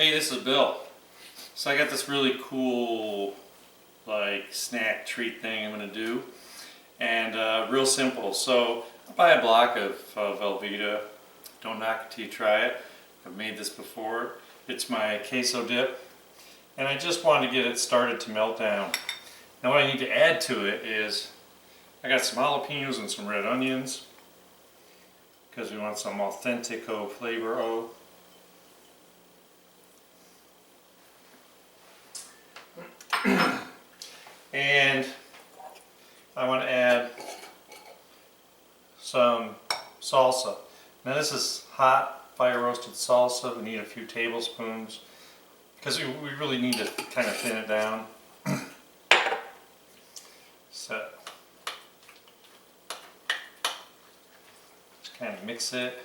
Hey, this is Bill. So I got this really cool like snack treat thing I'm going to do, and real simple. So I'll buy a block of Velveeta. Don't knock it till you try it. I've made this before. It's my queso dip, and I just wanted to get it started to melt down. Now what I need to add to it is I got some jalapenos and some red onions because we want some authentico flavor. And I want to add some salsa. Now this is hot fire roasted salsa. We need a few tablespoons because we really need to kind of thin it down. So just kind of mix it,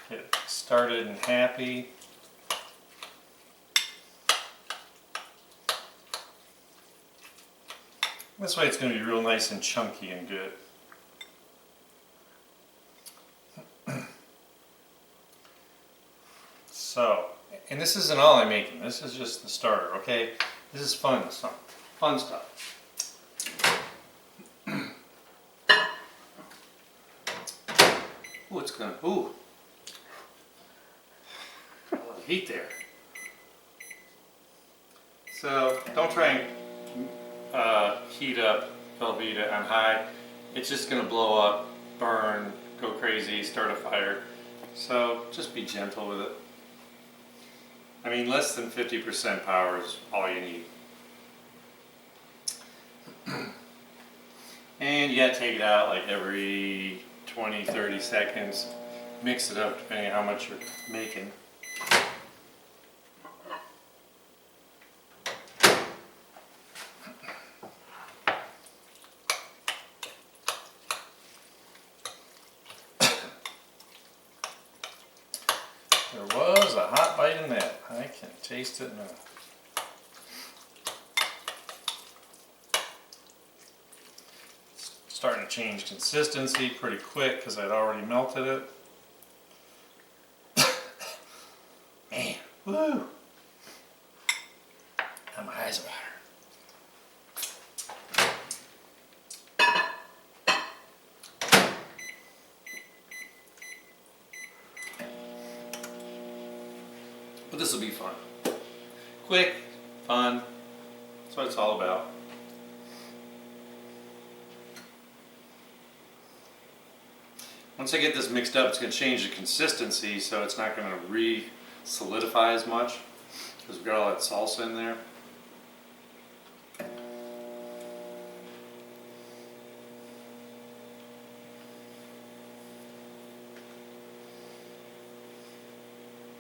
get it started and happy. This way it's going to be real nice and chunky and good. So, and this isn't all I'm making, this is just the starter, okay? This is fun stuff. Ooh, it's gonna, ooh. A lot of heat there. So, don't try and heat up Velveeta on high. It's just going to blow up, burn, go crazy, start a fire. So just be gentle with it. I mean, less than 50% power is all you need. And you got to take it out like every 20-30 seconds. Mix it up depending on how much you're making. There was a hot bite in that. I can taste it now. It's starting to change consistency pretty quick because I'd already melted it. Man, woo! And my eyes water. But this will be fun. Quick, fun. That's what it's all about. Once I get this mixed up, it's going to change the consistency, so it's not going to re-solidify as much because we've got all that salsa in there.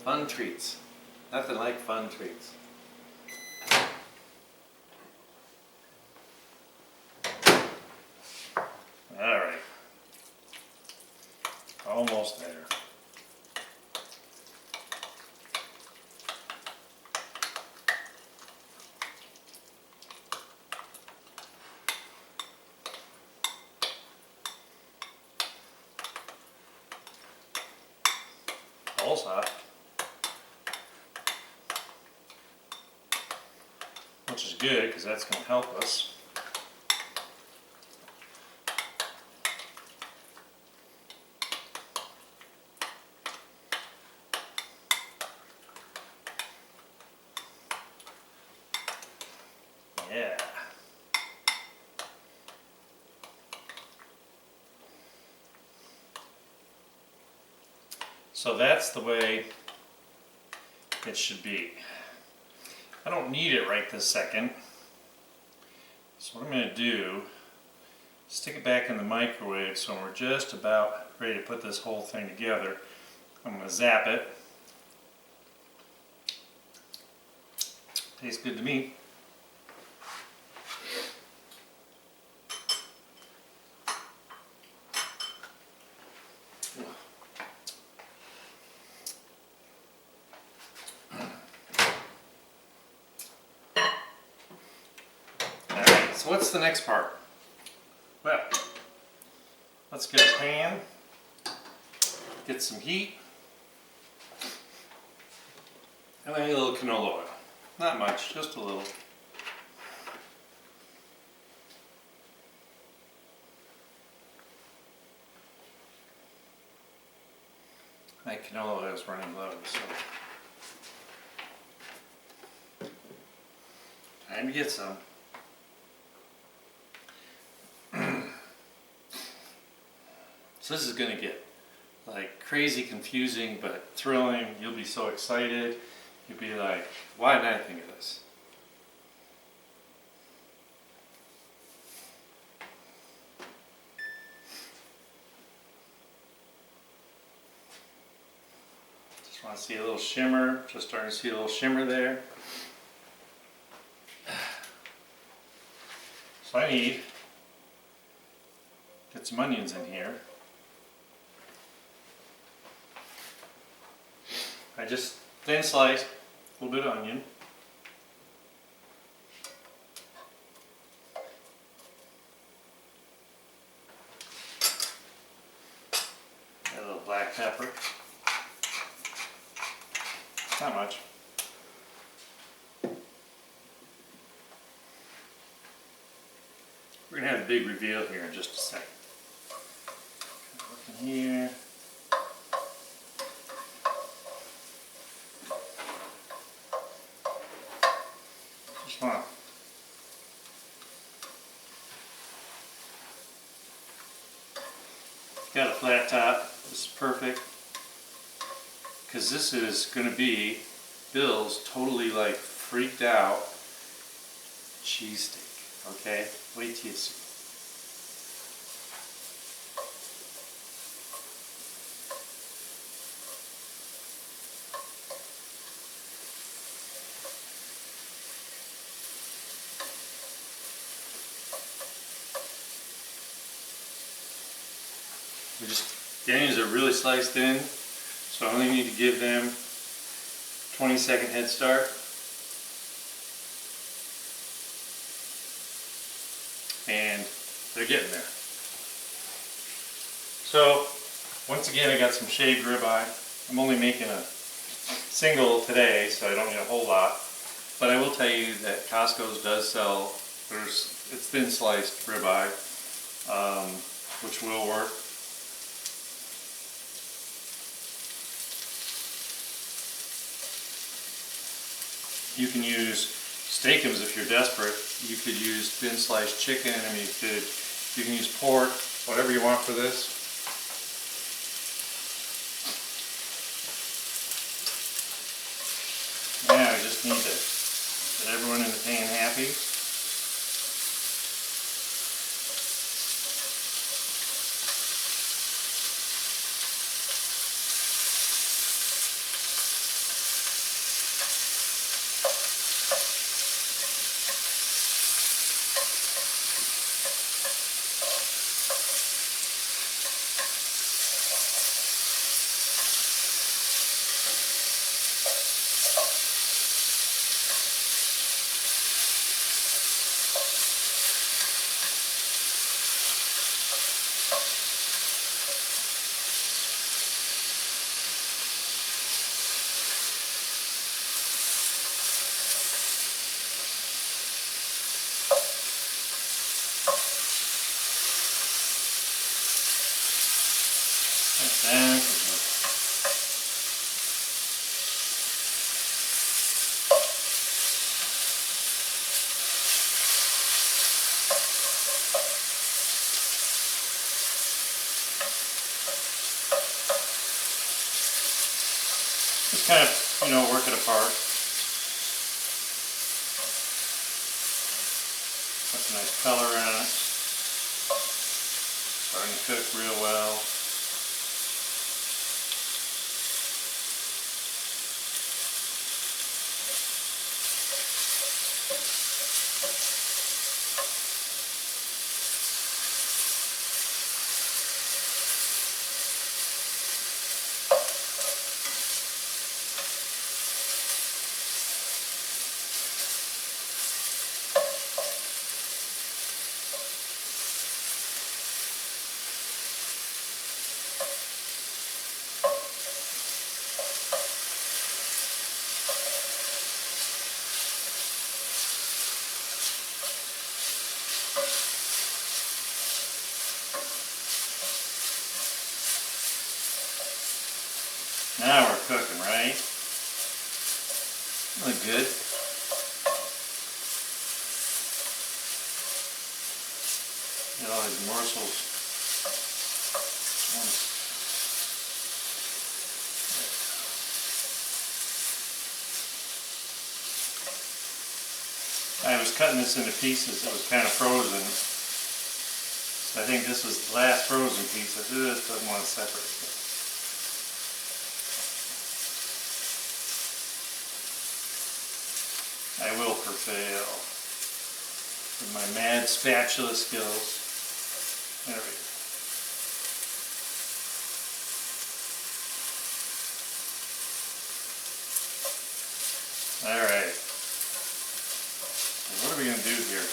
Fun treats. Nothing like fun treats. Alright. Almost there. Almost hot. Which is good because that's going to help us. Yeah. So that's the way it should be. I don't need it right this second. So what I'm going to do, stick it back in the microwave so when we're just about ready to put this whole thing together, I'm going to zap it. Tastes good to me. So what's the next part? Well, let's get a pan, get some heat, And I need a little canola oil. Not much, just a little. My canola oil is running low, so time to get some. So this is going to get like crazy confusing but thrilling. You'll be so excited. You'll be like, why didn't I think of this? Just want to see a little shimmer. Just starting to see a little shimmer there. So I need get some onions in here. I just thin sliced a little bit of onion. Add a little black pepper. Not much. We're going to have a big reveal here in just a second. Look in here. Just want to got a flat top. This is perfect because this is going to be Bill's totally like freaked out cheesesteak. Okay, wait till you see. The onions are really sliced thin, so I only need to give them 20-second head start. And they're getting there. So, once again, I got some shaved ribeye. I'm only making a single today, so I don't need a whole lot. But I will tell you that Costco's does sell, it's thin sliced ribeye, which will work. You can use steakums if you're desperate. You could use thin sliced chicken. I mean, you can use pork, whatever you want for this. Now I just need to get everyone in the pan happy. And just kind of, work it apart. Put some nice color in it. Starting to cook real well. Really good. Got all these morsels. I was cutting this into pieces that was kind of frozen. So I think this was the last frozen piece. I just doesn't want to separate it. I will prevail with my mad spatula skills. There we go. Alright. So what are we going to do here?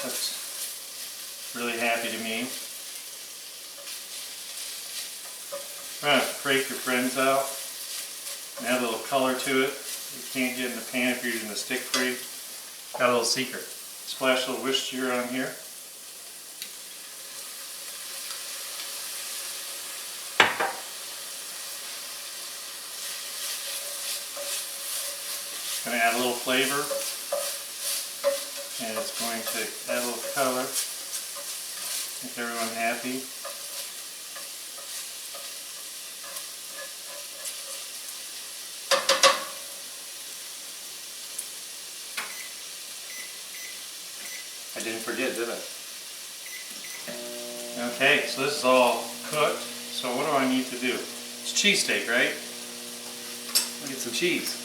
That's really happy to me. Try to break your friends out and add a little color to it. You can't get in the pan if you're using the stick free. Got a little secret. Splash a little Worcestershire on here. Going to add a little flavor, and it's going to add a little color, make everyone happy. I didn't forget, did I? Okay, so this is all cooked. So what do I need to do? It's cheesesteak, right? Let me get some cheese.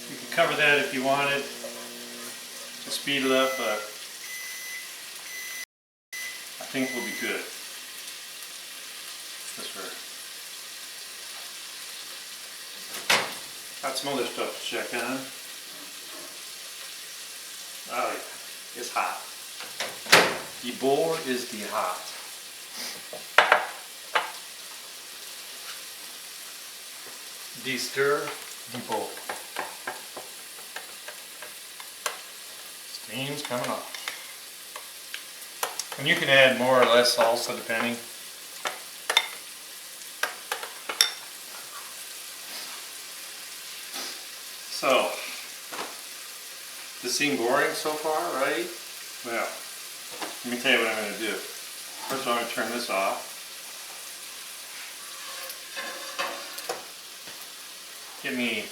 You can cover that if you wanted to speed it up, but I think we'll be good. Got some other stuff to check on. Oh yeah, it's hot. The bowl is the hot. De-stir the bowl. Steam's coming off. And you can add more or less salsa depending. So, this seems boring so far, right? Well, let me tell you what I'm going to do. First of all, I'm going to turn this off. Get me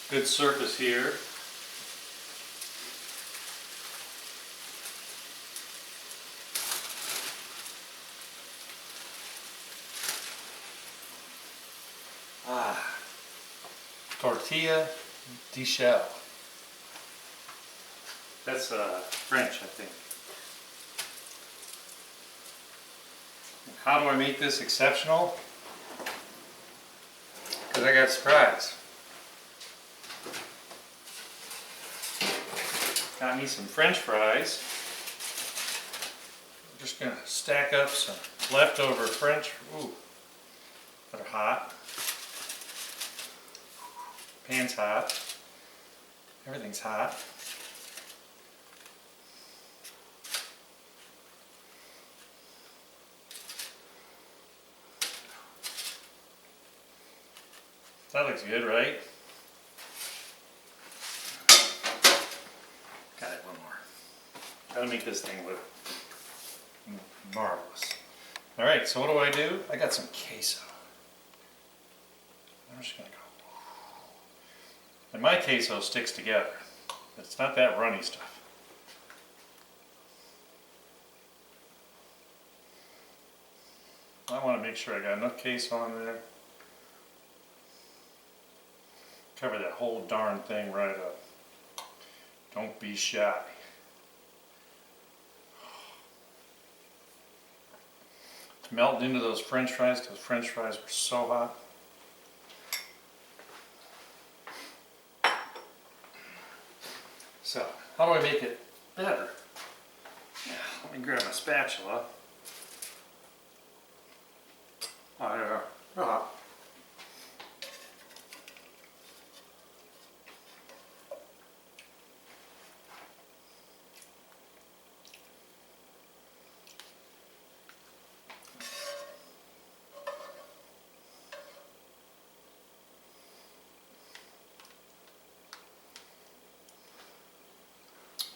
good surface here. Tortilla de shell. That's French, I think. How do I make this exceptional? Because I got a surprise. Got me some French fries. I'm just going to stack up some leftover French, that are hot. Pan's hot. Everything's hot. That looks good, right? Got it, one more. Gotta make this thing look marvelous. Alright, so what do? I got some queso. I'm just gonna go. And my queso sticks together. It's not that runny stuff. I want to make sure I got enough queso on there. Cover that whole darn thing right up. Don't be shy. It's melting into those French fries because French fries were so hot. So, how do I make it better? Yeah, let me grab my spatula. Uh,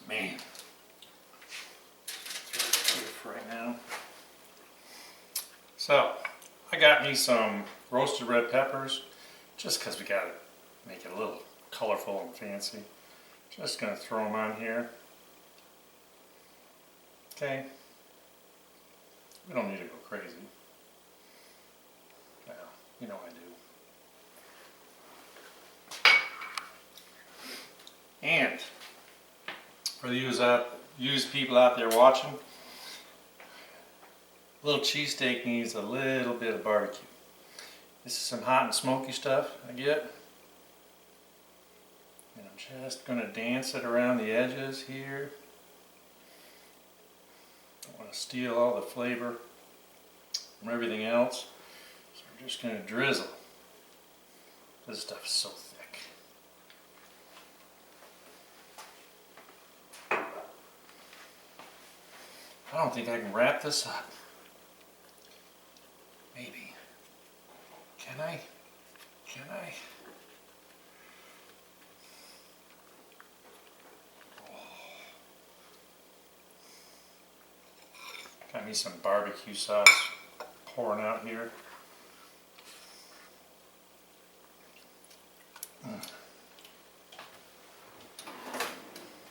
Man, for right now. So, I got me some roasted red peppers, just because we got to make it a little colorful and fancy. Just going to throw them on here. Okay. We don't need to go crazy. Well, you know I do. And for the used people out there watching, a little cheesesteak needs a little bit of barbecue. This is some hot and smoky stuff I get. And I'm just going to dance it around the edges here. Don't want to steal all the flavor from everything else. So we're just going to drizzle. This stuff is so thick. I don't think I can wrap this up. Maybe. Can I? Can I? Got me some barbecue sauce pouring out here.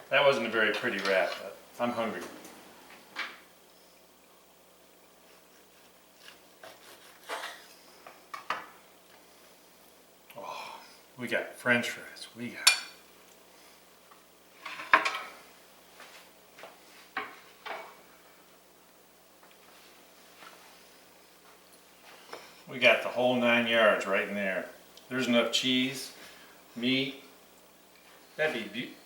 That wasn't a very pretty wrap, but I'm hungry. Oh, we got French fries. We got the whole 9 yards right in there. There's enough cheese, meat. That'd be beautiful.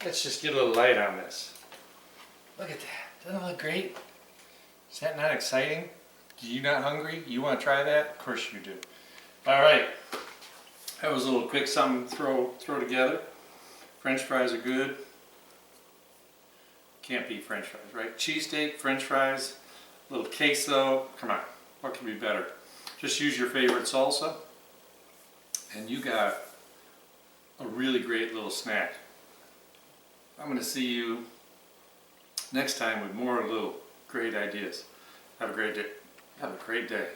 Let's just get a little light on this. Look at that. Doesn't it look great? Is that not exciting? Are you not hungry? You want to try that? Of course you do. All right. That was a little quick something to throw together. French fries are good. Can't beat French fries, right? Cheesesteak, French fries, a little queso. Come on. What can be better? Just use your favorite salsa, and you got a really great little snack. I'm going to see you next time with more little great ideas. Have a great day. Have a great day.